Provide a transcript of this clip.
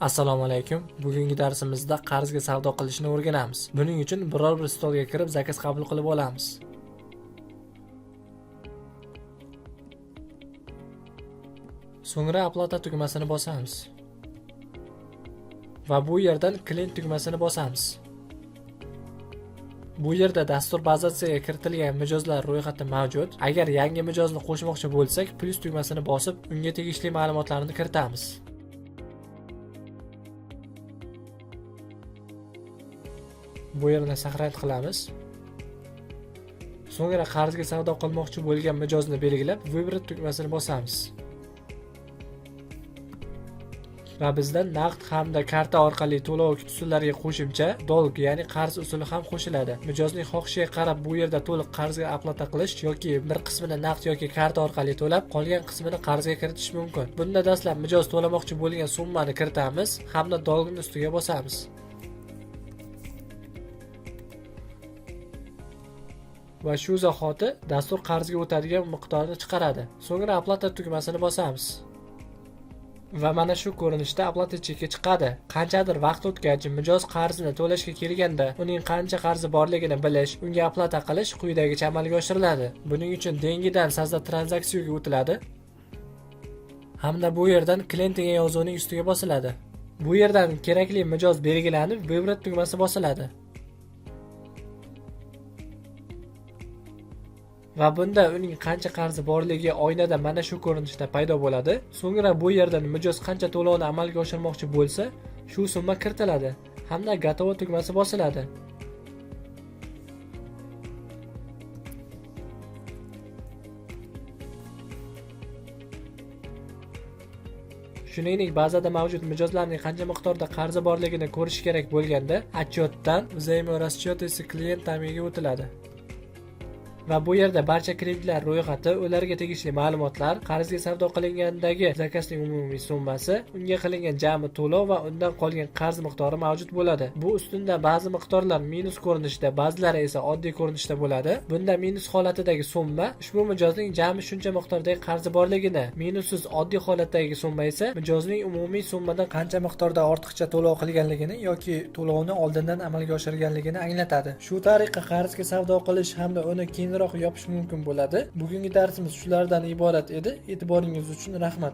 Assalomu alaykum. Bugungi darsimizda qarzga savdo qilishni o'rganamiz. Buning uchun biror bir stolga kirib zakaz qabul qilib olamiz. So'ngra oplata tugmasini bosamiz. Va bu yerdan klient tugmasini bosamiz. Bu yerda dastur bazasiga kiritilgan mijozlar ro'yxati mavjud. Agar yangi mijozni qo'shmoqchi bo'lsak, plus tugmasini bosib, unga tegishli ma'lumotlarni kiritamiz. Bu yerni saqlanib qilamiz. So'ngra qarzga savdo qilmoqchi bo'lgan mijozni belgilab, Vybrat tugmasini bosamiz. Va bizdan naqd hamda karta orqali to'lov usullariga qo'shimcha dolg, ya'ni qarz usuli ham qo'shiladi. Mijozning xohishiga qarab bu yerda to'liq qarzga oplata qilish yoki bir qismini naqd yoki karta orqali to'lab, qolgan qismini qarzga kiritish mumkin. Bunda dastlab mijoz to'lamoqchi bo'lgan summani kiritamiz hamda dolgni ustiga bosamiz. Va shu zahoti dastur qarzga o'tadigan miqdorni chiqaradi. So'ngra oplata tugmasini bosamiz. Va mana shu ko'rinishda oplata cheki chiqadi. Qanchadir vaqt o'tgach, mijoz qarzini to'lashga kelganda, uning qancha qarzi borligini bilish, unga oplata qilish quyidagicha amalga oshiriladi. Buning uchun dengidan sajda tranzaksiyaga o'tiladi. Hamda bu yerdan klient degan yozuvning ustiga bosiladi. Bu yerdan kerakli mijoz belgilanib, Vybrat tugmasi bosiladi. Va bunda uning qancha qarzi borligi oynada mana shu ko'rinishda paydo bo'ladi. So'ngra bu yerdan mijoz qancha to'lovni amalga oshirmoqchi bo'lsa, shu summa kiritiladi hamda gatovo tugmasi bosiladi. Shuningdek, bazada mavjud mijozlarning qancha miqdorda qarzi borligini ko'rish kerak bo'lganda, отчетdan взаиморасчёты klient ta'miga o'tiladi. Va bu yerda barcha kreditlar ro'yxati, ularga tegishli ma'lumotlar, qarzga savdo qilingandagi zakazning umumiy summasi, unga qilingan jami to'lov va undan qolgan qarz miqdori mavjud bo'ladi. Bu ustunda ba'zi miqdorlar minus ko'rinishda, ba'zilari esa oddiy ko'rinishda bo'ladi. Bunda minus holatidagi summa ushbu mijozning jami shuncha miqdordagi qarzi borligini, minussiz oddiy holatdagi summa esa mijozning umumiy summadan qancha miqdorda ortiqcha to'lov qilganligini yoki to'lovni oldindan amalga oshirganligini anglatadi. Shu tariqa qarzga savdo qilish hamda uni keyinroq yopish mumkin bo'ladi. Bugungi darsimiz shulardan iborat edi. E'tiboringiz uchun rahmat.